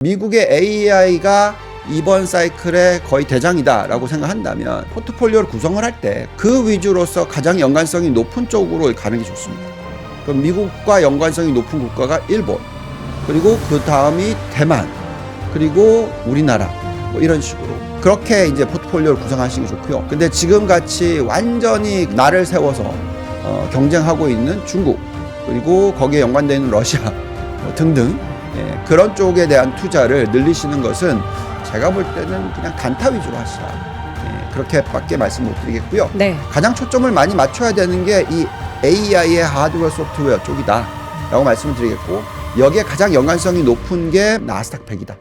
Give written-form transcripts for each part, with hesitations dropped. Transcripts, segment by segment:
미국의 AI가 이번 사이클의 거의 대장이다라고 생각한다면 포트폴리오를 구성을 할 때 그 위주로서 가장 연관성이 높은 쪽으로 가는 게 좋습니다. 그럼 미국과 연관성이 높은 국가가 일본, 그리고 그 다음이 대만, 그리고 우리나라, 뭐 이런 식으로 그렇게 이제 포트폴리오를 구성하시는 게 좋고요. 근데 지금 같이 완전히 날을 세워서 경쟁하고 있는 중국, 그리고 거기에 연관되어 있는 러시아 등등, 그런 쪽에 대한 투자를 늘리시는 것은 제가 볼 때는 그냥 단타 위주로 하시라, 그렇게밖에 말씀 못 드리겠고요. 네. 가장 초점을 많이 맞춰야 되는 게 이 AI의 하드웨어 소프트웨어 쪽이다 라고 말씀을 드리겠고, 여기에 가장 연관성이 높은 게 나스닥 100이다.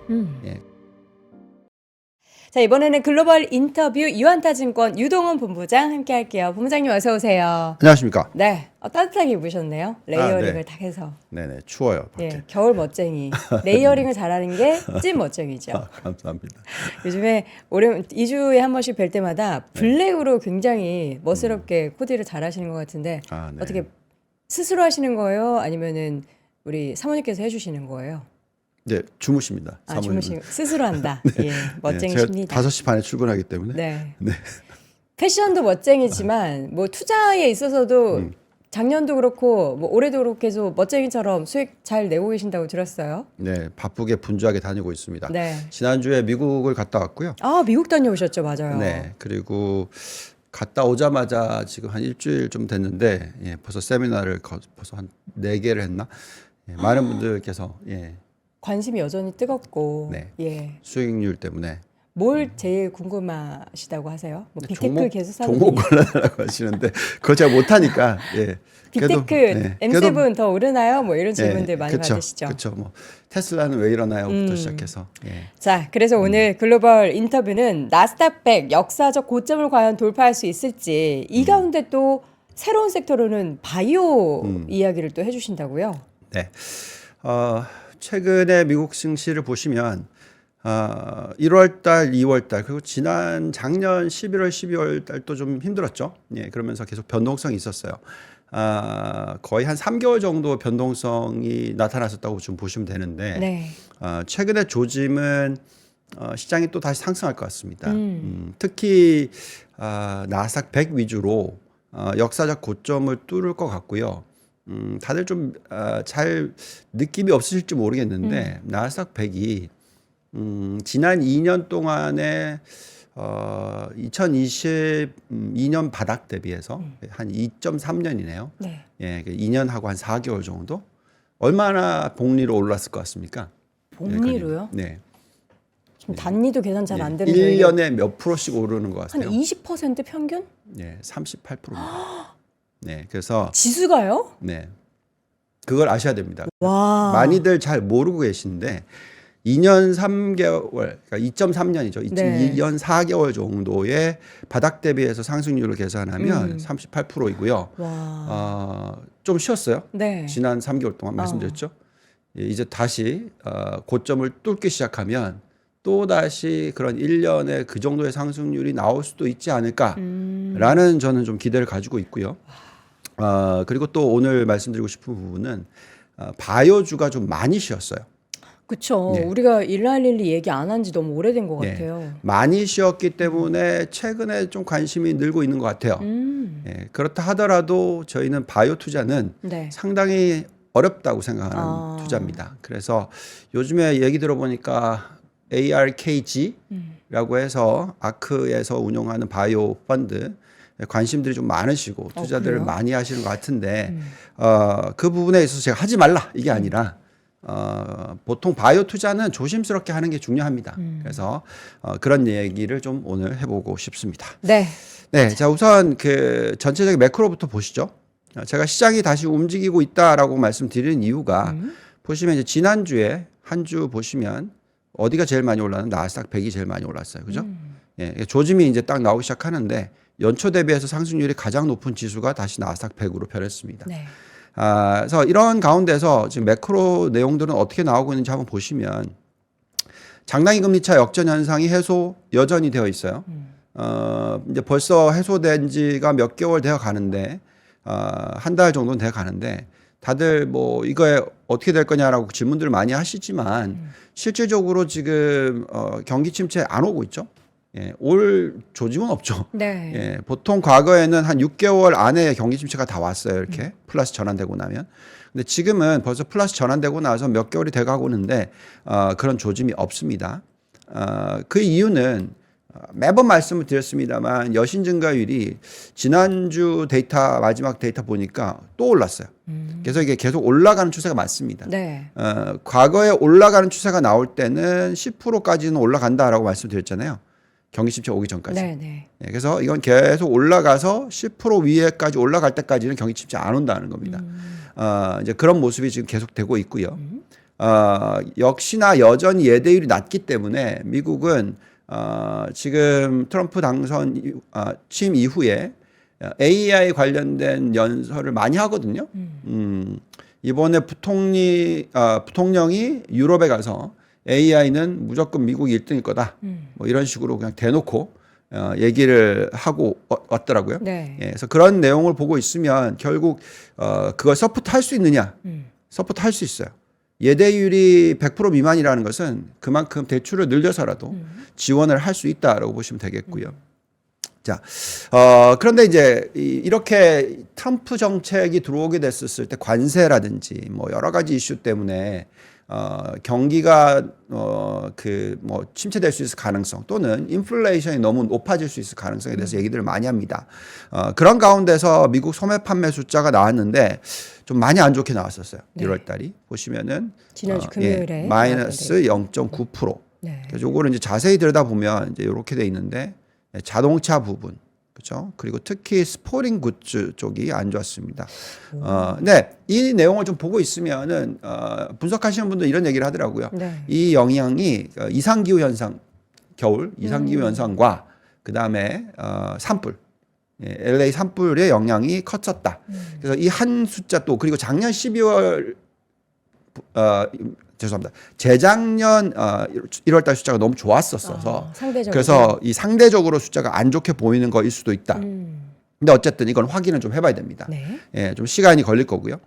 자, 이번에는 글로벌 인터뷰 유한타증권 유동훈 본부장 함께 할게요. 본부장님 어서 오세요. 안녕하십니까? 네. 따뜻하게 입으셨네요. 레이어링을 네. 딱 해서. 네네, 추워요 밖에. 예, 겨울 멋쟁이. 레이어링을 잘하는 게 찐 멋쟁이죠. 감사합니다. 요즘에 올해 2주에 한 번씩 뵐 때마다 블랙으로 굉장히 멋스럽게 코디를 잘하시는 것 같은데 네. 어떻게 스스로 하시는 거예요? 아니면은 우리 사모님께서 해주시는 거예요? 네, 주무십니다. 아, 주무시고 스스로 한다. 예, 제가 멋쟁이십니다. 5시 반에 출근하기 때문에. 네. 네. 패션도 멋쟁이지만 뭐 투자에 있어서도 작년도 그렇고 뭐 올해도 그렇게 해서 멋쟁이처럼 수익 잘 내고 계신다고 들었어요. 네, 바쁘게 분주하게 다니고 있습니다. 네. 지난주에 미국을 갔다 왔고요. 아, 미국 다녀오셨죠, 맞아요. 네, 그리고 갔다 오자마자 지금 한 일주일 좀 됐는데, 벌써 세미나를 벌써 한 4개를 했나? 많은 분들께서 관심이 여전히 뜨겁고, 네. 예. 수익률 때문에 뭘 제일 궁금하시다고 하세요? 뭐 빅테크 계속 사는 종목 골라달라고 하시는데 그걸 제가 못하니까. 빅테크 그래도, M7 더 오르나요? 뭐 이런 질문들 많이 그쵸, 받으시죠. 그렇죠. 뭐 테슬라는 왜 이러나요부터 시작해서. 자, 그래서 오늘 글로벌 인터뷰는 나스닥 100 역사적 고점을 과연 돌파할 수 있을지, 이 가운데 또 새로운 섹터로는 바이오 이야기를 또 해주신다고요? 네. 최근에 미국 증시를 보시면 1월달, 2월달, 그리고 작년 11월, 12월달도 좀 힘들었죠. 그러면서 계속 변동성이 있었어요. 거의 한 3개월 정도 변동성이 나타났었다고 좀 보시면 되는데, 네. 최근에 조짐은 시장이 또 다시 상승할 것 같습니다. 특히 나스닥 100 위주로 역사적 고점을 뚫을 것 같고요. 다들 좀 잘 느낌이 없으실지 모르겠는데 나스닥 100이 지난 2년 동안에 2022년 바닥 대비해서 한 2.3년이네요. 네. 2년하고 한 4개월 정도? 얼마나 복리로 올랐을 것 같습니까? 복리로요? 네. 지금 단위도 계산 잘 안 되는데 1년에 몇 프로씩 오르는 것 한 같아요. 20% 평균? 네, 38%입니다. 네, 그래서 지수가요? 네, 그걸 아셔야 됩니다. 와. 많이들 잘 모르고 계신데 2년 3개월, 그러니까 2.3년이죠. 네. 2년 4개월 정도의 바닥 대비해서 상승률을 계산하면 38%이고요. 와. 좀 쉬었어요. 네. 지난 3개월 동안 말씀드렸죠. 이제 다시 고점을 뚫기 시작하면 또 다시 그런 1년에 그 정도의 상승률이 나올 수도 있지 않을까라는 저는 좀 기대를 가지고 있고요. 그리고 또 오늘 말씀드리고 싶은 부분은 바이오주가 좀 많이 쉬었어요. 그쵸. 네. 우리가 일라일리 얘기 안 한 지 너무 오래된 것 같아요. 많이 쉬었기 때문에 최근에 좀 관심이 늘고 있는 것 같아요. 그렇다 하더라도 저희는 바이오 투자는 네. 상당히 어렵다고 생각하는 투자입니다. 그래서 요즘에 얘기 들어보니까 ARKG라고 해서 아크에서 운영하는 바이오 펀드 관심들이 좀 많으시고 투자들을 그래요? 많이 하시는 것 같은데 그 부분에 있어서 제가 하지 말라 이게 아니라 보통 바이오 투자는 조심스럽게 하는 게 중요합니다. 그래서 그런 얘기를 좀 오늘 해보고 싶습니다. 네. 네, 자 우선 그 전체적인 매크로부터 보시죠. 제가 시장이 다시 움직이고 있다라고 말씀드리는 이유가 보시면 이제 지난주에 한 주 보시면 어디가 제일 많이 올랐는 나스닥 100이 제일 많이 올랐어요. 그죠? 조짐이 이제 딱 나오기 시작하는데 연초 대비해서 상승률이 가장 높은 지수가 다시 나스닥 100으로 변했습니다. 네. 그래서 이런 가운데서 지금 매크로 내용들은 어떻게 나오고 있는지 한번 보시면 장단기 금리차 역전 현상이 해소 여전히 되어 있어요. 이제 벌써 해소된 지가 몇 개월 되어 가는데 한 달 정도는 되어 가는데 다들 뭐 이거에 어떻게 될 거냐라고 질문들을 많이 하시지만 실질적으로 지금 경기 침체 안 오고 있죠. 예, 올 조짐은 없죠. 네. 예, 보통 과거에는 한 6개월 안에 경기 침체가 다 왔어요. 이렇게 플러스 전환되고 나면. 근데 지금은 벌써 플러스 전환되고 나서 몇 개월이 돼 가고 있는데 그런 조짐이 없습니다. 그 이유는 매번 말씀을 드렸습니다만 여신 증가율이 지난주 데이터 마지막 데이터 보니까 또 올랐어요. 그래서 이게 계속 올라가는 추세가 맞습니다. 네. 과거에 올라가는 추세가 나올 때는 10%까지는 올라간다라고 말씀드렸잖아요. 경기 침체 오기 전까지. 네, 네. 예, 그래서 이건 계속 올라가서 10% 위에까지 올라갈 때까지는 경기 침체 안 온다는 겁니다. 이제 그런 모습이 지금 계속되고 있고요. 역시나 여전히 예대율이 낮기 때문에 미국은 지금 트럼프 당선 취임 이후에 AI 관련된 연설을 많이 하거든요. 이번에 부통령이 유럽에 가서 AI는 무조건 미국이 1등일 거다. 뭐 이런 식으로 그냥 대놓고 얘기를 하고 왔더라고요. 네. 예, 그래서 그런 내용을 보고 있으면 결국 그걸 서포트 할 수 있느냐? 서포트 할 수 있어요. 예대율이 100% 미만이라는 것은 그만큼 대출을 늘려서라도 지원을 할 수 있다라고 보시면 되겠고요. 자, 그런데 이제 이렇게 트럼프 정책이 들어오게 됐었을 때 관세라든지 뭐 여러 가지 이슈 때문에 경기가 뭐 침체될 수 있을 가능성 또는 인플레이션이 너무 높아질 수 있을 가능성에 대해서 얘기들을 많이 합니다. 그런 가운데서 미국 소매 판매 숫자가 나왔는데 좀 많이 안 좋게 나왔었어요. 네. 1월 달이 보시면은 지난주 금요일에 마이너스 0.9%. 네. 그래서 요거를 이제 자세히 들여다보면 이제 이렇게 돼 있는데 자동차 부분 그렇죠. 그리고 특히 스포팅 굿즈 쪽이 안 좋았습니다. 근데 이 내용을 좀 보고 있으면은 분석하시는 분들 이런 얘기를 하더라고요. 네. 이 영향이 이상기후 현상, 겨울 이상기후 현상과 그 다음에 산불, LA 산불의 영향이 컸었다. 그래서 이 한 숫자 또 그리고 작년 12월 죄송합니다. 재작년 1월달 숫자가 너무 좋았었어서 상대적으로. 그래서 이 상대적으로 숫자가 안 좋게 보이는 거일 수도 있다. 근데 어쨌든 이건 확인을 좀 해봐야 됩니다. 네. 예, 좀 시간이 걸릴 거고요.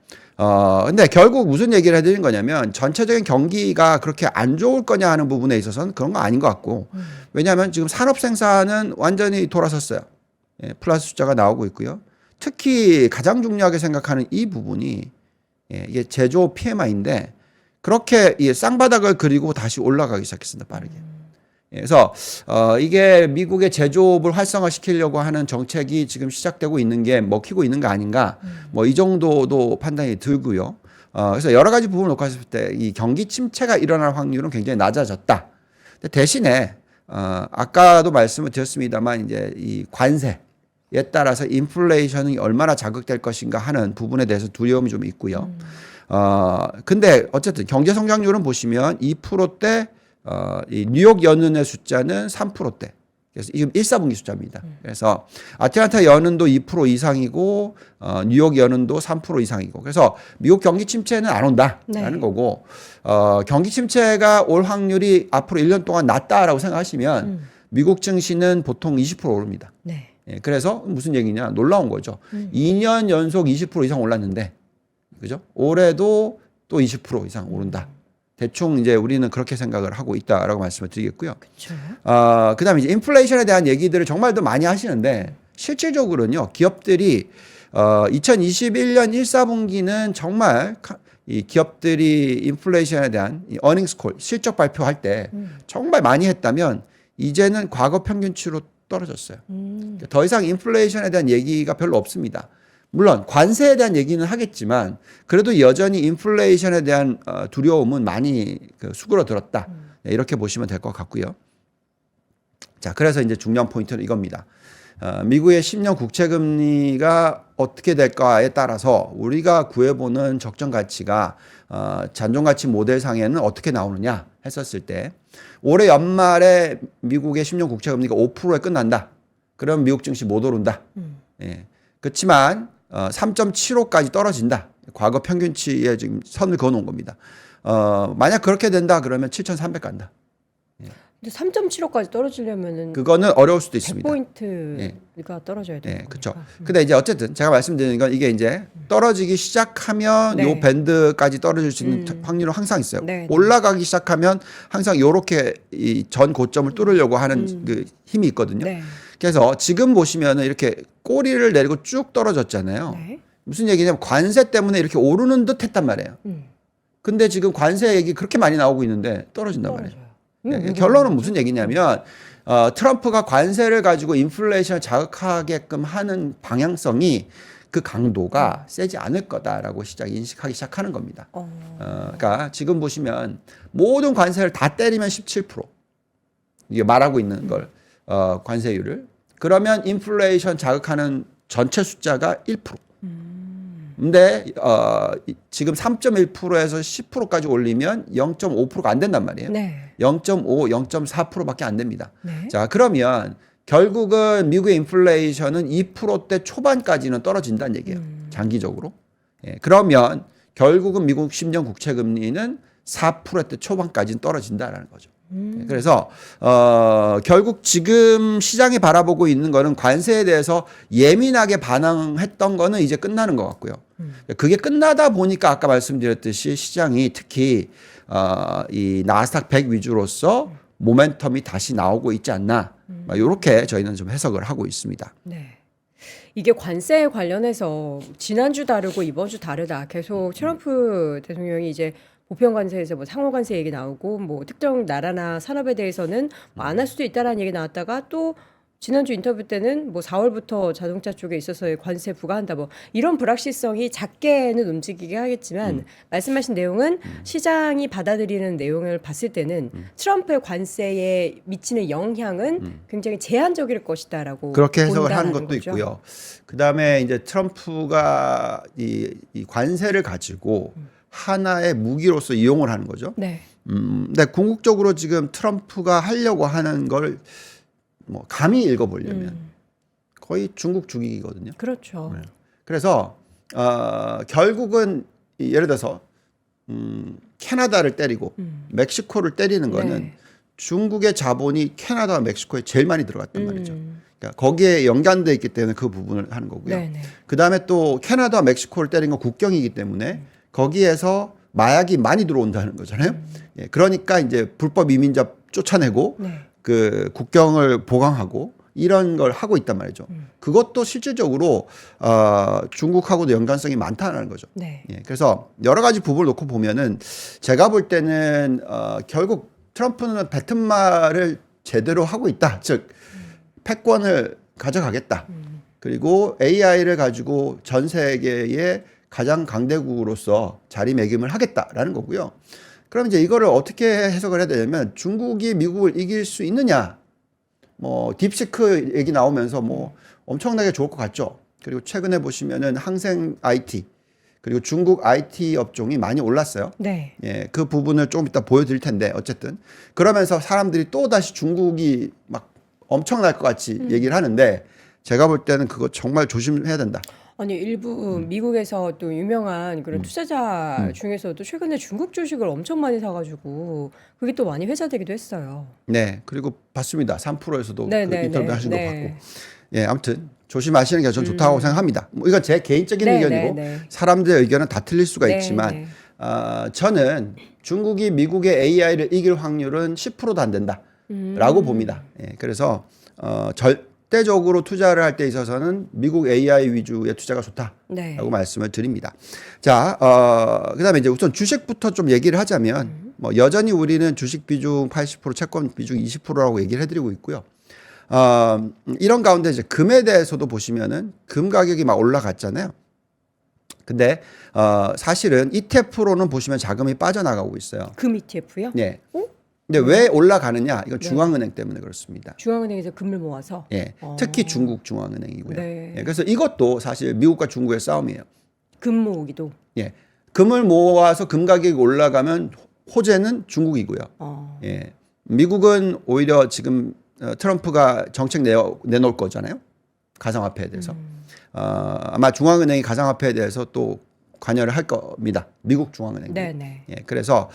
근데 결국 무슨 얘기를 해드린 거냐면 전체적인 경기가 그렇게 안 좋을 거냐 하는 부분에 있어서는 그런 거 아닌 것 같고 왜냐하면 지금 산업 생산은 완전히 돌아섰어요. 예, 플러스 숫자가 나오고 있고요. 특히 가장 중요하게 생각하는 이 부분이 이게 제조 PMI인데 그렇게 이 쌍바닥을 그리고 다시 올라가기 시작했습니다. 빠르게. 그래서 이게 미국의 제조업을 활성화시키려고 하는 정책이 지금 시작되고 있는 게 먹히고 있는 거 아닌가 뭐 이 정도도 판단이 들고요. 그래서 여러 가지 부분을 놓고 봤을 때 이 경기 침체가 일어날 확률은 굉장히 낮아졌다. 근데 대신에 아까도 말씀을 드렸습니다만 이제 이 관세에 따라서 인플레이션이 얼마나 자극될 것인가 하는 부분에 대해서 두려움이 좀 있고요. 근데 어쨌든 경제 성장률은 보시면 2%대 이 뉴욕 연은의 숫자는 3%대. 그래서 지금 1사분기 숫자입니다. 그래서 아틀란타 연은도 2% 이상이고 뉴욕 연은도 3% 이상이고. 그래서 미국 경기 침체는 안 온다라는 거고 경기 침체가 올 확률이 앞으로 1년 동안 낮다라고 생각하시면 미국 증시는 보통 20% 오릅니다. 네. 예, 그래서 무슨 얘기냐? 놀라운 거죠. 2년 연속 20% 이상 올랐는데 그죠? 올해도 또 20% 이상 오른다. 대충 이제 우리는 그렇게 생각을 하고 있다라고 말씀을 드리겠고요. 그렇죠. 그다음에 이제 인플레이션에 대한 얘기들을 정말 더 많이 하시는데 실질적으로는요. 기업들이 2021년 1사분기는 정말 이 기업들이 인플레이션에 대한 이 어닝스 콜 실적 발표할 때 정말 많이 했다면 이제는 과거 평균치로 떨어졌어요. 더 이상 인플레이션에 대한 얘기가 별로 없습니다. 물론 관세에 대한 얘기는 하겠지만 그래도 여전히 인플레이션에 대한 두려움은 많이 수그러들었다. 이렇게 보시면 될 것 같고요. 자, 그래서 이제 중요한 포인트는 이겁니다. 미국의 10년 국채 금리가 어떻게 될까에 따라서 우리가 구해보는 적정 가치가 잔존 가치 모델상에는 어떻게 나오느냐 했었을 때 올해 연말에 미국의 10년 국채 금리가 5%에 끝난다. 그럼 미국 증시 못 오른다. 예. 그렇지만 3.75까지 떨어진다. 과거 평균치에 지금 선을 그어놓은 겁니다. 만약 그렇게 된다 그러면 7,300 간다. 근데 3.75까지 떨어지려면은 그거는 어려울 수도 있습니다. 100포인트가 떨어져야 돼요. 네, 그렇죠. 근데 이제 어쨌든 제가 말씀드리는 건 이게 이제 떨어지기 시작하면 네. 요 밴드까지 떨어질 수 있는 확률은 항상 있어요. 네, 네. 올라가기 시작하면 항상 요렇게 이 전 고점을 뚫으려고 하는 그 힘이 있거든요. 네. 그래서 지금 보시면은 이렇게 꼬리를 내리고 쭉 떨어졌잖아요. 네. 무슨 얘기냐면 관세 때문에 이렇게 오르는 듯 했단 말이에요. 근데 지금 관세 얘기 그렇게 많이 나오고 있는데 떨어진단 말이에요. 네, 결론은 무슨 얘기냐면 트럼프가 관세를 가지고 인플레이션을 자극하게끔 하는 방향성이 그 강도가 세지 않을 거다라고 인식하기 시작하는 겁니다. 그러니까 지금 보시면 모든 관세를 다 때리면 17% 이게 말하고 있는 걸 관세율을 그러면 인플레이션 자극하는 전체 숫자가 1%. 근데 지금 3.1%에서 10%까지 올리면 0.5%가 안 된단 말이에요. 네. 0.5, 0.4%밖에 안 됩니다. 네. 자, 그러면 결국은 미국의 인플레이션은 2%대 초반까지는 떨어진다는 얘기예요. 장기적으로. 예, 그러면 결국은 미국 10년 국채 금리는 4%대 초반까지는 떨어진다라는 거죠. 예, 그래서 결국 지금 시장이 바라보고 있는 거는 관세에 대해서 예민하게 반응했던 거는 이제 끝나는 것 같고요. 그게 끝나다 보니까 아까 말씀드렸듯이 시장이 특히 이 나스닥 100 위주로서 모멘텀이 다시 나오고 있지 않나 이렇게 저희는 좀 해석을 하고 있습니다. 네. 이게 관세에 관련해서 지난주 다르고 이번 주 다르다. 계속 트럼프 대통령이 이제 보편 관세에서 뭐 상호 관세 얘기 나오고 뭐 특정 나라나 산업에 대해서는 뭐 안 할 수도 있다라는 얘기 나왔다가 또 지난주 인터뷰 때는 뭐 4월부터 자동차 쪽에 있어서의 관세 부과한다 뭐 이런 불확실성이 작게는 움직이게 하겠지만 말씀하신 내용은 시장이 받아들이는 내용을 봤을 때는 트럼프의 관세에 미치는 영향은 굉장히 제한적일 것이다라고 그렇게 해석을 본다라는 하는 것도 거죠. 있고요. 그다음에 이제 트럼프가 이 관세를 가지고 하나의 무기로서 이용을 하는 거죠. 네. 근데 궁극적으로 지금 트럼프가 하려고 하는 걸 뭐 감히 읽어보려면 거의 중국 죽이기거든요. 그렇죠. 네. 그래서 결국은 예를 들어서 캐나다를 때리고 멕시코를 때리는 거는 네. 중국의 자본이 캐나다와 멕시코에 제일 많이 들어갔단 말이죠. 그러니까 거기에 연관돼 있기 때문에 그 부분을 하는 거고요. 네네. 그 다음에 또 캐나다와 멕시코를 때린 건 국경이기 때문에 거기에서 마약이 많이 들어온다는 거잖아요. 예, 그러니까 이제 불법 이민자 쫓아내고 네. 그 국경을 보강하고 이런 걸 하고 있단 말이죠. 그것도 실질적으로 중국하고도 연관성이 많다는 거죠. 네. 예, 그래서 여러 가지 부분을 놓고 보면은 제가 볼 때는 결국 트럼프는 뱉은 말을 제대로 하고 있다. 즉 패권을 가져가겠다. 그리고 AI를 가지고 전 세계의 가장 강대국으로서 자리매김을 하겠다라는 거고요. 그럼 이제 이거를 어떻게 해석을 해야 되냐면 중국이 미국을 이길 수 있느냐? 뭐 딥시크 얘기 나오면서 뭐 엄청나게 좋을 것 같죠. 그리고 최근에 보시면은 항생 IT 그리고 중국 IT 업종이 많이 올랐어요. 네. 예, 그 부분을 좀 이따 보여드릴 텐데 어쨌든 그러면서 사람들이 또 다시 중국이 막 엄청날 것 같이 얘기를 하는데 제가 볼 때는 그거 정말 조심해야 된다. 아니 일부 미국에서 또 유명한 그런 투자자 중에서도 최근에 중국 주식을 엄청 많이 사가지고 그게 또 많이 회자되기도 했어요. 네, 그리고 봤습니다. 3%에서도 네, 그 네, 인터뷰 네, 하신 네. 거 봤고. 예, 아무튼 조심하시는 게 전 좋다고 생각합니다. 뭐 이건 제 개인적인 네, 의견이고 네, 네. 사람들의 의견은 다 틀릴 수가 네, 있지만 네. 저는 중국이 미국의 AI를 이길 확률은 10%도 안 된다라고 봅니다. 예, 그래서 절대적으로 투자를 할 때 있어서는 미국 AI 위주의 투자가 좋다라고 네. 말씀을 드립니다. 자, 그다음에 이제 우선 주식부터 좀 얘기를 하자면 뭐 여전히 우리는 주식 비중 80%, 채권 비중 20%라고 얘기를 해드리고 있고요. 이런 가운데 이제 금에 대해서도 보시면은 금 가격이 막 올라갔잖아요. 근데 사실은 ETF로는 보시면 자금이 빠져나가고 있어요. 금 ETF요? 예. 어? 근데 왜 올라가느냐? 이건 중앙은행 때문에 그렇습니다. 중앙은행에서 금을 모아서. 예. 특히 중국 중앙은행이고요. 네. 예. 그래서 이것도 사실 미국과 중국의 싸움이에요. 금 모으기도. 예. 금을 모아서 금 가격이 올라가면 호재는 중국이고요. 예. 미국은 오히려 지금 트럼프가 정책 내놓을 거잖아요. 가상화폐에 대해서. 아마 중앙은행이 가상화폐에 대해서 또 관여를 할 겁니다. 미국 중앙은행. 네네. 예, 그래서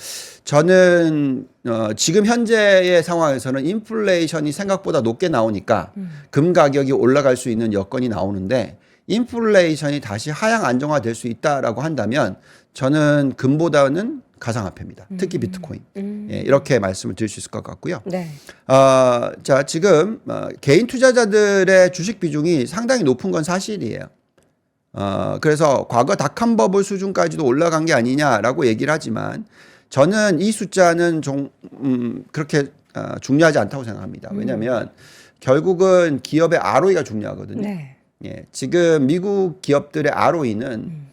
저는 지금 현재의 상황에서는 인플레이션이 생각보다 높게 나오니까 금 가격이 올라갈 수 있는 여건이 나오는데 인플레이션이 다시 하향 안정화될 수 있다라고 한다면 저는 금보다는 가상화폐입니다. 특히 비트코인. 예, 이렇게 말씀을 드릴 수 있을 것 같고요. 네. 자, 지금 개인 투자자들의 주식 비중이 상당히 높은 건 사실이에요. 그래서 과거 닷컴 버블 수준까지도 올라간 게 아니냐라고 얘기를 하지만 저는 이 숫자는 좀 그렇게 중요하지 않다고 생각합니다. 왜냐하면 결국은 기업의 ROE가 중요하거든요. 네. 예, 지금 미국 기업들의 ROE는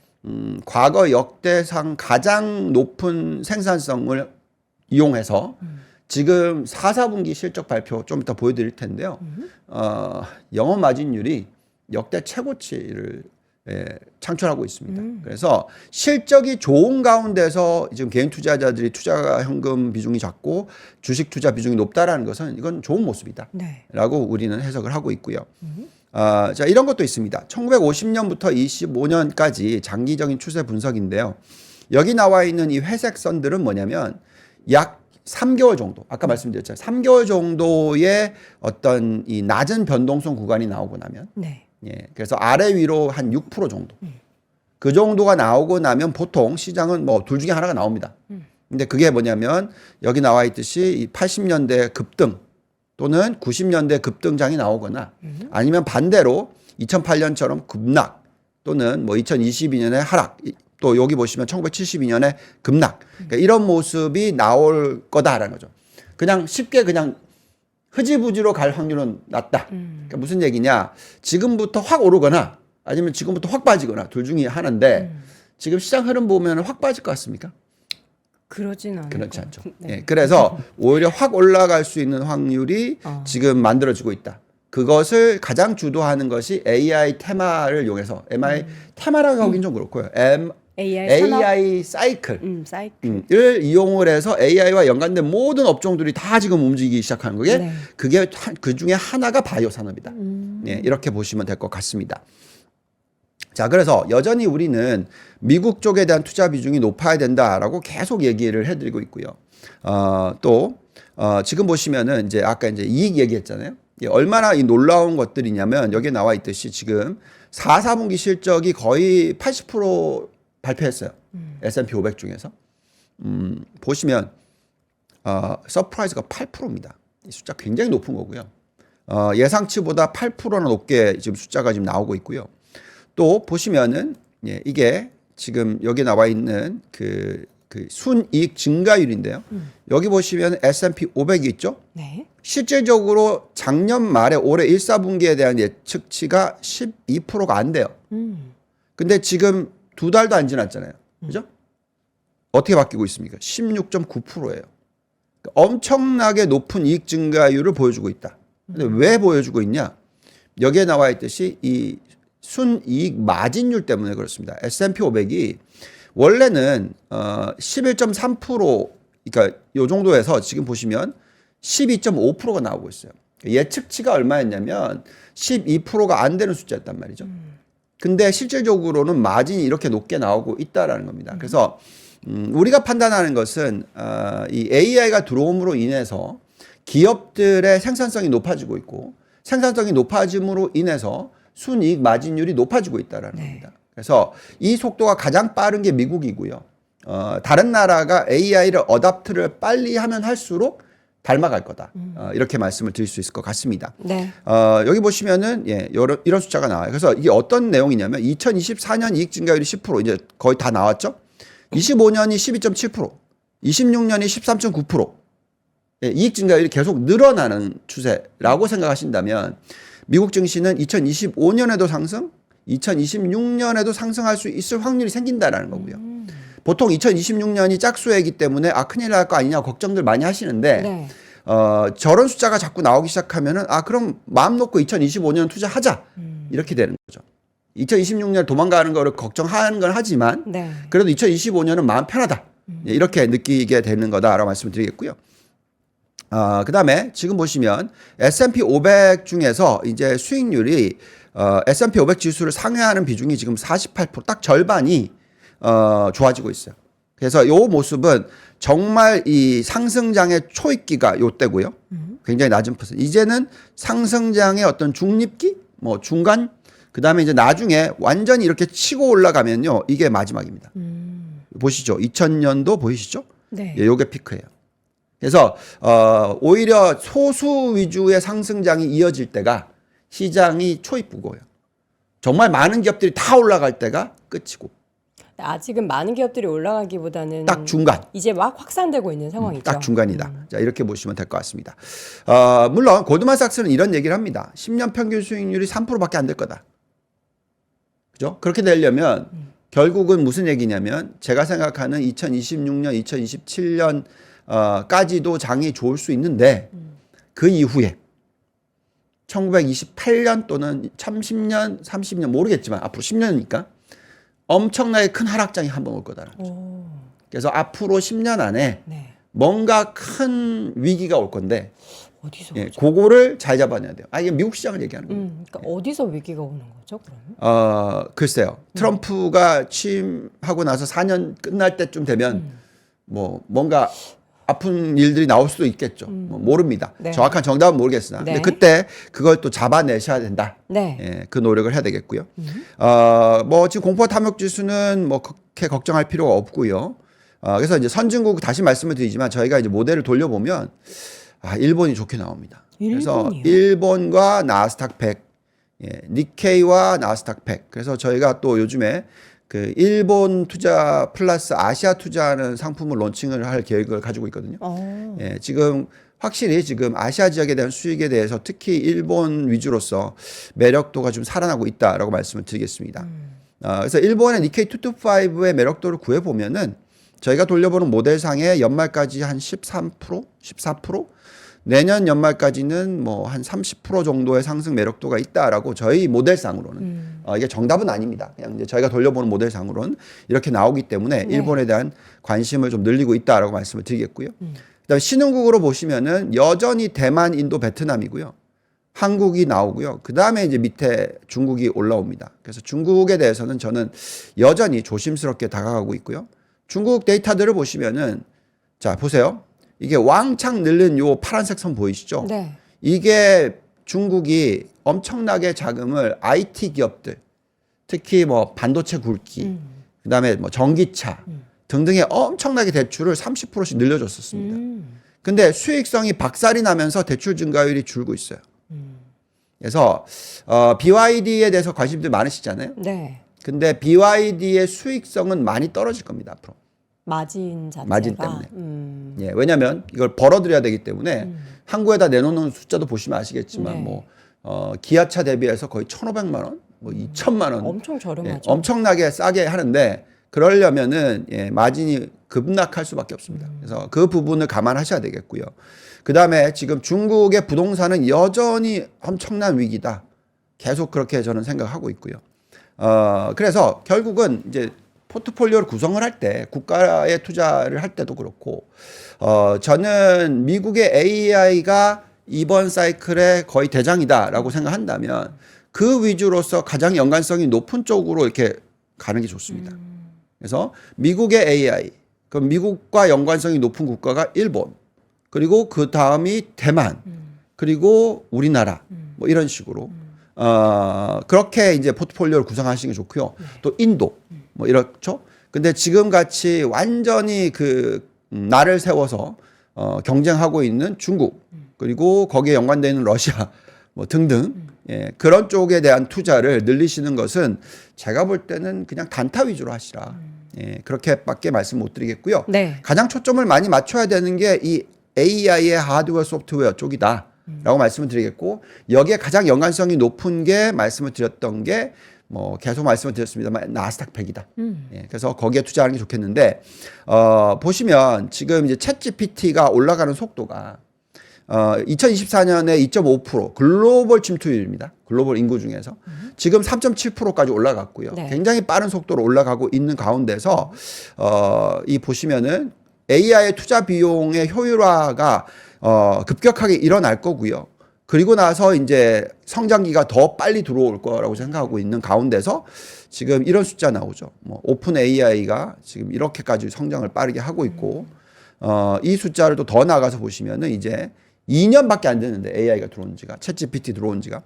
과거 역대상 가장 높은 생산성을 이용해서 지금 4, 4분기 실적 발표 좀 이따 보여드릴 텐데요. 영업 마진율이 역대 최고치를 창출하고 있습니다. 그래서 실적이 좋은 가운데서 지금 개인 투자자들이 투자 현금 비중이 작고 주식 투자 비중이 높다라는 것은 이건 좋은 모습이다. 네. 라고 우리는 해석을 하고 있고요. 자, 이런 것도 있습니다. 1950년부터 25년까지 장기적인 추세 분석인데요. 여기 나와 있는 이 회색 선들은 뭐냐면 약 3개월 정도, 아까 말씀드렸잖아요. 3개월 정도의 어떤 이 낮은 변동성 구간이 나오고 나면 네. 예, 그래서 아래 위로 한 6% 정도. 그 정도가 나오고 나면 보통 시장은 뭐 둘 중에 하나가 나옵니다. 근데 그게 뭐냐면 여기 나와 있듯이 이 80년대 급등 또는 90년대 급등장이 나오거나 아니면 반대로 2008년처럼 급락 또는 뭐 2022년에 하락 또 여기 보시면 1972년에 급락 그러니까 이런 모습이 나올 거다라는 거죠. 그냥 쉽게 그냥 흐지부지로 갈 확률은 낮다. 그러니까 무슨 얘기냐? 지금부터 확 오르거나 아니면 지금부터 확 빠지거나 둘 중에 하나인데 지금 시장 흐름 보면 확 빠질 것 같습니까? 그러진 않아요. 그렇지 않죠. 네. 예, 그래서 오히려 확 올라갈 수 있는 확률이 지금 만들어지고 있다. 그것을 가장 주도하는 것이 AI 테마를 이용해서 AI 테마라고 하긴 좀 그렇고요. AI 사이클. 사이클. 을 이용을 해서 AI와 연관된 모든 업종들이 다 지금 움직이기 시작하는 거게 네. 그게 그 중에 하나가 바이오 산업이다. 예, 이렇게 보시면 될 것 같습니다. 자, 그래서 여전히 우리는 미국 쪽에 대한 투자 비중이 높아야 된다라고 계속 얘기를 해드리고 있고요. 또 지금 보시면은 이제 아까 이제 이익 얘기했잖아요. 얼마나 이 놀라운 것들이냐면 여기에 나와 있듯이 지금 4, 4분기 실적이 거의 80% 발표했어요. S&P 500 중에서. 보시면 서프라이즈가 8%입니다. 이 숫자 굉장히 높은 거고요. 예상치보다 8%나 높게 지금 숫자가 지금 나오고 있고요. 또 보시면은 예, 이게 지금 여기 나와 있는 그 순이익 증가율인데요. 여기 보시면 S&P 500이 있죠. 네. 실질적으로 작년 말에 올해 1, 4분기에 대한 예측치가 12%가 안 돼요. 근데 지금 2달도 안 지났잖아요. 그죠? 어떻게 바뀌고 있습니까? 16.9%예요. 엄청나게 높은 이익 증가율을 보여주고 있다. 근데 왜 보여주고 있냐? 여기에 나와 있듯이 이 순이익 마진율 때문에 그렇습니다. S&P 500이 원래는 11.3% 그러니까 요 정도에서 지금 보시면 12.5%가 나오고 있어요. 예측치가 얼마였냐면 12%가 안 되는 숫자였단 말이죠. 근데 실질적으로는 마진이 이렇게 높게 나오고 있다라는 겁니다. 그래서 우리가 판단하는 것은 이 AI가 들어옴으로 인해서 기업들의 생산성이 높아지고 있고 생산성이 높아짐으로 인해서 순이익 마진율이 높아지고 있다라는 겁니다. 그래서 이 속도가 가장 빠른 게 미국이고요. 다른 나라가 AI를 어답트를 빨리 하면 할수록 닮아갈 거다. 이렇게 말씀을 드릴 수 있을 것 같습니다. 네. 여기 보시면은 예, 이런 숫자가 나와요. 그래서 이게 어떤 내용이냐면 2024년 이익 증가율이 10% 이제 거의 다 나왔죠. 25년이 12.7%, 26년이 13.9%. 예, 이익 증가율이 계속 늘어나는 추세라고 생각하신다면 미국 증시는 2025년에도 상승, 2026년에도 상승할 수 있을 확률이 생긴다라는 거고요. 보통 2026년이 짝수이기 때문에 큰일 날 거 아니냐 걱정들 많이 하시는데 네. 저런 숫자가 자꾸 나오기 시작하면은 그럼 마음 놓고 2025년 투자하자 이렇게 되는 거죠. 2026년 도망가는 거를 걱정하는 건 하지만 네. 그래도 2025년은 마음 편하다 이렇게 느끼게 되는 거다라고 말씀드리겠고요. 그다음에 지금 보시면 S&P 500 중에서 이제 수익률이 S&P 500 지수를 상회하는 비중이 지금 48%, 딱 절반이 좋아지고 있어요. 그래서 요 모습은 정말 이 상승장의 초입기가 요때고요. 굉장히 낮은 퍼센트. 이제는 상승장의 어떤 중립기, 뭐 중간, 그 다음에 이제 나중에 완전히 이렇게 치고 올라가면요, 이게 마지막입니다. 보시죠. 2000년도 보이시죠? 네. 예, 요게 피크예요. 그래서 오히려 소수 위주의 상승장이 이어질 때가 시장이 초입부고요. 정말 많은 기업들이 다 올라갈 때가 끝이고. 아직은 많은 기업들이 올라가기보다는 딱 중간. 이제 막 확산되고 있는 상황이죠. 딱 중간이다. 자, 이렇게 보시면 될 것 같습니다. 물론 고드만삭스는 이런 얘기를 합니다. 10년 평균 수익률이 3%밖에 안 될 거다. 그죠? 그렇게 되려면 결국은 무슨 얘기냐면 제가 생각하는 2026년, 2027년 까지도 장이 좋을 수 있는데 그 이후에 1928년 또는 30년, 30년 모르겠지만 앞으로 10년이니까 엄청나게 큰 하락장이 한번 올 거다라는 거죠. 그래서 앞으로 10년 안에 네. 뭔가 큰 위기가 올 건데 어디서? 예, 그거를 잘 잡아내야 돼요. 이게 미국 시장을 얘기하는 거예요. 그러니까 어디서 위기가 오는 거죠, 그러면? 글쎄요. 트럼프가 취임하고 나서 4년 끝날 때쯤 되면 뭔가 아픈 일들이 나올 수도 있겠죠. 모릅니다. 네. 정확한 정답은 모르겠으나. 네. 근데 그때 그걸 또 잡아내셔야 된다. 네. 예, 그 노력을 해야 되겠고요. 지금 공포 탐욕 지수는 그렇게 걱정할 필요가 없고요. 그래서 이제 선진국 다시 말씀을 드리지만 저희가 이제 모델을 돌려보면 일본이 좋게 나옵니다. 그래서 일본이요? 일본과 나스닥 100, 예, 니케이와 나스닥 100. 그래서 저희가 또 요즘에 그 일본 투자 플러스 아시아 투자하는 상품을 론칭을 할 계획을 가지고 있거든요. 예, 지금 확실히 지금 아시아 지역에 대한 수익에 대해서 특히 일본 위주로서 매력도가 좀 살아나고 있다라고 말씀을 드리겠습니다. 그래서 일본의 니케이 225의 매력도를 구해보면은 저희가 돌려보는 모델상에 연말까지 한 13%, 14%, 내년 연말까지는 뭐 한 30% 정도의 상승 매력도가 있다라고 저희 모델상으로는 이게 정답은 아닙니다. 그냥 이제 저희가 돌려보는 모델상으로는 이렇게 나오기 때문에 네. 일본에 대한 관심을 좀 늘리고 있다라고 말씀을 드리겠고요. 그다음에 신흥국으로 보시면은 여전히 대만, 인도, 베트남이고요. 한국이 나오고요. 그다음에 이제 밑에 중국이 올라옵니다. 그래서 중국에 대해서는 저는 여전히 조심스럽게 다가가고 있고요. 중국 데이터들을 보시면은 자, 보세요. 이게 왕창 늘린 요 파란색 선 보이시죠? 네. 이게 중국이 엄청나게 자금을 IT 기업들, 특히 뭐 반도체 굵기, 그다음에 뭐 전기차 등등의 엄청나게 대출을 30%씩 늘려줬었습니다. 근데 수익성이 박살이 나면서 대출 증가율이 줄고 있어요. 그래서 BYD에 대해서 관심들 많으시잖아요. 네. 근데 BYD의 수익성은 많이 떨어질 겁니다, 앞으로. 마진 자체가. 마진 때문에. 예, 왜냐하면 이걸 벌어들여야 되기 때문에 항구에다 내놓는 숫자도 보시면 아시겠지만 네. 기아차 대비해서 거의 1,500만 원, 2,000만 원, 엄청 저렴하죠. 예, 엄청나게 싸게 하는데 그러려면은 마진이 급락할 수밖에 없습니다. 그래서 그 부분을 감안하셔야 되겠고요. 그 다음에 지금 중국의 부동산은 여전히 엄청난 위기다. 계속 그렇게 저는 생각하고 있고요. 그래서 결국은 이제 포트폴리오를 구성을 할 때 국가에 투자를 할 때도 그렇고 저는 미국의 AI가 이번 사이클의 거의 대장이다라고 생각한다면 그 위주로서 가장 연관성이 높은 쪽으로 이렇게 가는 게 좋습니다. 그래서 미국의 AI, 그럼 미국과 연관성이 높은 국가가 일본, 그리고 그 다음이 대만, 그리고 우리나라 뭐 이런 식으로 그렇게 이제 포트폴리오를 구성하시는 게 좋고요. 또 인도 뭐 이렇죠. 근데 지금 같이 완전히 그 날을 세워서 경쟁하고 있는 중국 그리고 거기에 연관되어 있는 러시아 뭐 등등 예, 그런 쪽에 대한 투자를 늘리시는 것은 제가 볼 때는 그냥 단타 위주로 하시라. 예, 그렇게밖에 말씀 못 드리겠고요. 네. 가장 초점을 많이 맞춰야 되는 게 이 AI의 하드웨어 소프트웨어 쪽이다. 라고 말씀을 드리겠고 여기에 가장 연관성이 높은 게 말씀을 드렸던 게 뭐 계속 말씀을 드렸습니다만 나스닥 100이다. 예, 그래서 거기에 투자하는 게 좋겠는데 보시면 지금 이제 챗GPT가 올라가는 속도가 2024년에 2.5% 글로벌 침투율입니다. 글로벌 인구 중에서 지금 3.7%까지 올라갔고요. 네. 굉장히 빠른 속도로 올라가고 있는 가운데서 이 보시면은 AI의 투자 비용의 효율화가 급격하게 일어날 거고요. 그리고 나서 이제 성장기가 더 빨리 들어올 거라고 생각하고 있는 가운데서 지금 이런 숫자 나오죠. 뭐 오픈 AI가 지금 이렇게까지 성장을 빠르게 하고 있고 이 숫자를 또 더 나가서 보시면은 이제 2년밖에 안 됐는데 AI가 들어온 지가 챗GPT 들어온 지가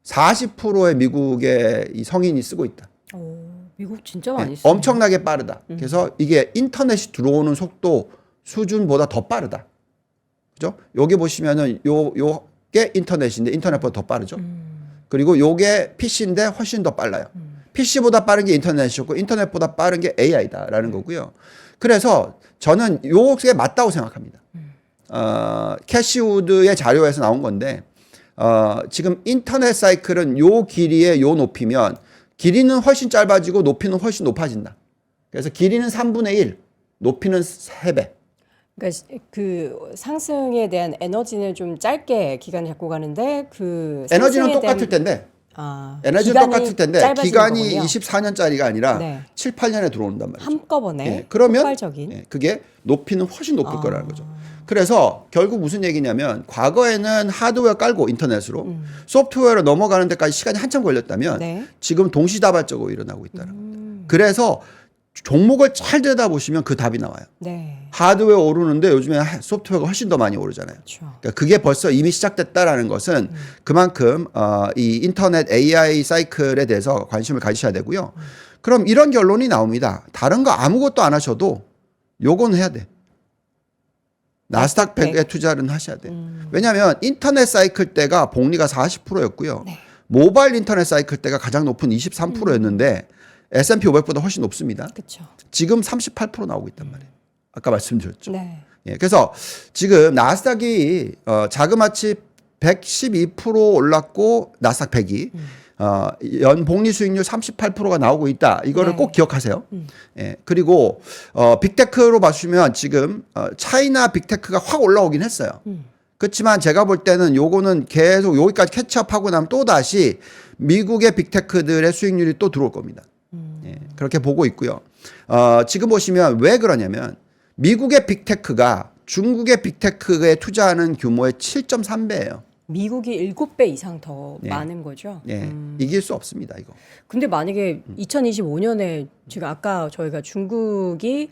40%의 미국의 이 성인이 쓰고 있다. 오, 미국 진짜 많이 쓰네. 엄청나게 빠르다. 그래서 이게 인터넷이 들어오는 속도 수준보다 더 빠르다. 그죠? 여기 보시면은 요게 인터넷인데 인터넷보다 더 빠르죠. 그리고 요게 PC인데 훨씬 더 빨라요. PC보다 빠른 게 인터넷이었고 인터넷보다 빠른 게 AI다라는 거고요. 그래서 저는 요게 맞다고 생각합니다. 캐시우드의 자료에서 나온 건데 지금 인터넷 사이클은 요 길이에 요 높이면 길이는 훨씬 짧아지고 높이는 훨씬 높아진다. 그래서 길이는 3분의 1, 높이는 3배. 그러니까 그 상승에 대한 에너지는 좀 짧게 기간을 잡고 가는데 그 에너지는 상승에 똑같을 대한 텐데 에너지는 기간이 똑같을 텐데 짧아지는 기간이 거군요. 24년짜리가 아니라 네. 7, 8년에 들어온단 말이죠. 한꺼번에 예, 그러면 폭발적인. 예, 그게 높이는 훨씬 높을 거라는 거죠. 그래서 결국 무슨 얘기냐면 과거에는 하드웨어 깔고 인터넷으로 소프트웨어로 넘어가는 데까지 시간이 한참 걸렸다면 네. 지금 동시다발적으로 일어나고 있다는 겁니다. 그래서 종목을 잘 들여다보시면 그 답이 나와요. 네. 하드웨어 오르는데 요즘에 소프트웨어가 훨씬 더 많이 오르잖아요. 그렇죠. 그러니까 그게 벌써 이미 시작됐다라는 것은 그만큼 이 인터넷 AI 사이클에 대해서 관심을 가지셔야 되고요. 그럼 이런 결론이 나옵니다. 다른 거 아무것도 안 하셔도 요건 해야 돼. 나스닥 100에 투자는 하셔야 돼. 왜냐하면 인터넷 사이클 때가 복리가 40%였고요. 네. 모바일 인터넷 사이클 때가 가장 높은 23%였는데 S&P 500보다 훨씬 높습니다. 그렇죠. 지금 38% 나오고 있단 말이에요. 아까 말씀드렸죠. 네. 예, 그래서 지금 나스닥이 자그마치 112% 올랐고 나스닥 100이 연 복리 수익률 38%가 나오고 있다. 이거를 네. 꼭 기억하세요. 예, 그리고 빅테크로 봐주시면 지금 차이나 빅테크가 확 올라오긴 했어요. 그렇지만 제가 볼 때는 요거는 계속 여기까지 캐치업하고 나면 또 다시 미국의 빅테크들의 수익률이 또 들어올 겁니다. 예, 그렇게 보고 있고요. 지금 보시면 왜 그러냐면 미국의 빅테크가 중국의 빅테크에 투자하는 규모의 7.3배예요. 미국이 7배 이상 더 네. 많은 거죠. 예, 이길 수 없습니다, 이거. 근데 만약에 2025년에 지금 아까 저희가 중국이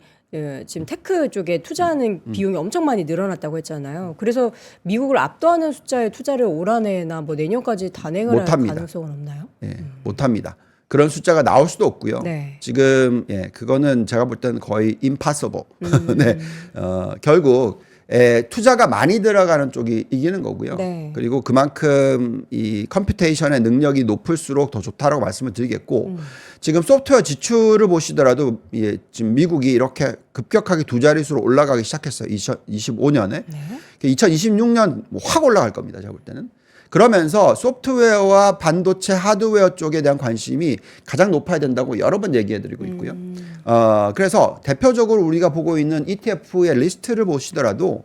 지금 테크 쪽에 투자하는 비용이 엄청 많이 늘어났다고 했잖아요. 그래서 미국을 압도하는 숫자의 투자를 올 한해나 뭐 내년까지 단행을 할 못합니다. 가능성은 없나요? 예, 못합니다. 그런 숫자가 나올 수도 없고요. 네. 지금 예, 그거는 제가 볼 때는 거의 impossible. 네, 결국 투자가 많이 들어가는 쪽이 이기는 거고요. 네. 그리고 그만큼 이 컴퓨테이션의 능력이 높을수록 더 좋다라고 말씀을 드리겠고 지금 소프트웨어 지출을 보시더라도 예, 지금 미국이 이렇게 급격하게 두 자릿수로 올라가기 시작했어요. 2025년에. 네. 2026년 확 올라갈 겁니다. 제가 볼 때는. 그러면서 소프트웨어와 반도체 하드웨어 쪽에 대한 관심이 가장 높아야 된다고 여러 번 얘기해 드리고 있고요. 그래서 대표적으로 우리가 보고 있는 ETF의 리스트를 보시더라도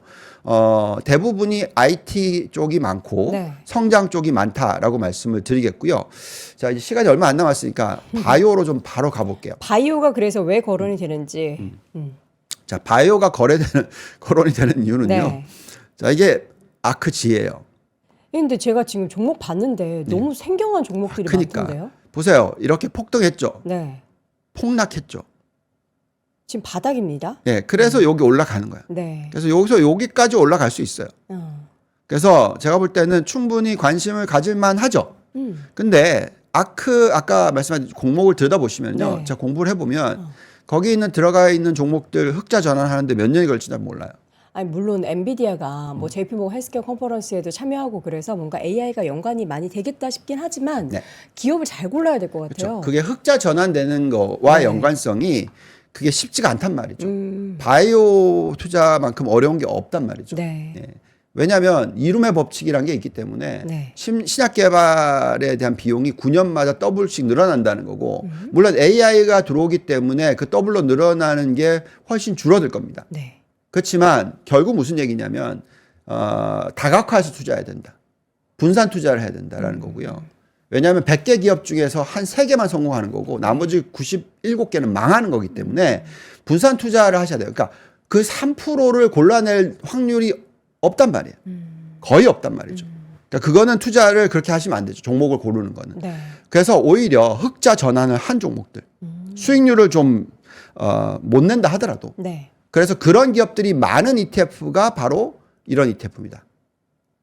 대부분이 IT 쪽이 많고 네. 성장 쪽이 많다라고 말씀을 드리겠고요. 자, 이제 시간이 얼마 안 남았으니까 바이오로 좀 바로 가볼게요. 바이오가 그래서 왜 거론이 되는지. 자, 바이오가 거론이 되는 이유는요. 네. 자, 이게 아크지예요. 근데 제가 지금 종목 봤는데 너무 생경한 종목들이 그러니까 많던데요. 보세요. 이렇게 폭등했죠. 네. 폭락했죠. 지금 바닥입니다. 예, 그래서 여기 올라가는 거예요. 네. 그래서 여기서 여기까지 올라갈 수 있어요. 그래서 제가 볼 때는 충분히 관심을 가질만 하죠. 근데 아까 말씀하신 종목을 들여다보시면요. 네. 제가 공부를 해보면 거기 있는 들어가 있는 종목들 흑자 전환하는데 몇 년이 걸리나 몰라요. 아니 물론 엔비디아가 뭐 JP모건 헬스케어 컨퍼런스에도 참여하고 그래서 뭔가 AI가 연관이 많이 되겠다 싶긴 하지만 네. 기업을 잘 골라야 될 것 같아요. 그렇죠. 그게 흑자 전환되는 거와 네. 연관성이 그게 쉽지가 않단 말이죠. 바이오 투자만큼 어려운 게 없단 말이죠. 네. 예. 왜냐하면 이름의 법칙이라는 게 있기 때문에 네. 신약 개발에 대한 비용이 9년마다 더블씩 늘어난다는 거고 물론 AI가 들어오기 때문에 그 더블로 늘어나는 게 훨씬 줄어들 겁니다. 네. 그렇지만 결국 무슨 얘기냐면 다각화해서 투자해야 된다. 분산 투자를 해야 된다라는 거고요. 왜냐하면 100개 기업 중에서 한 3개만 성공하는 거고 나머지 97개는 망하는 거기 때문에 분산 투자를 하셔야 돼요. 그러니까 그 3%를 골라낼 확률이 없단 말이에요. 거의 없단 말이죠. 그러니까 그거는 투자를 그렇게 하시면 안 되죠. 종목을 고르는 거는. 네. 그래서 오히려 흑자 전환을 한 종목들 수익률을 좀 못 낸다 하더라도 네. 그래서 그런 기업들이 많은 ETF가 바로 이런 ETF입니다.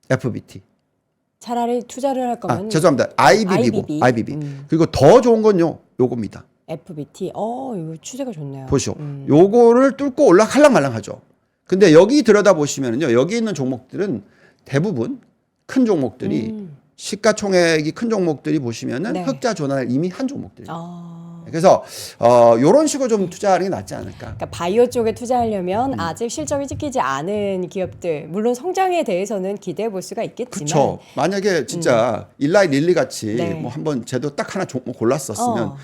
FBT. 차라리 투자를 할 거면 죄송합니다. IBB고 IBB. IBB. 그리고 더 좋은 건요. 요겁니다. FBT. 이거 추세가 좋네요. 보시오. 요거를 뚫고 올라갈랑말랑하죠. 근데 여기 들여다 보시면은요. 여기 있는 종목들은 대부분 큰 종목들이 시가총액이 큰 종목들이 보시면은 네. 흑자 전환을 이미 한 종목들이에요. 아. 그래서 요런 식으로 좀 투자하는 게 낫지 않을까. 그러니까 바이오 쪽에 투자하려면 아직 실적이 찍히지 않은 기업들, 물론 성장에 대해서는 기대해 볼 수가 있겠지만, 그렇죠. 만약에 진짜 일라이 릴리 같이 네. 뭐 한번 제도 딱 하나 종목 골랐었으면 어.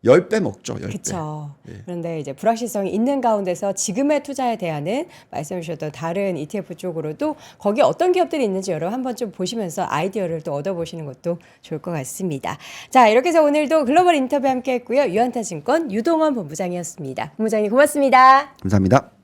10배 먹죠. 10배. 그렇죠. 그런데 이제 불확실성이 있는 가운데서 지금의 투자에 대한은 말씀 주셨던 다른 ETF 쪽으로도 거기에 어떤 기업들이 있는지 여러분 한번 좀 보시면서 아이디어를 또 얻어보시는 것도 좋을 것 같습니다. 자, 이렇게 해서 오늘도 글로벌 인터뷰 함께 했고요. 유한타증권 유동원 본부장이었습니다. 본부장님 고맙습니다. 감사합니다.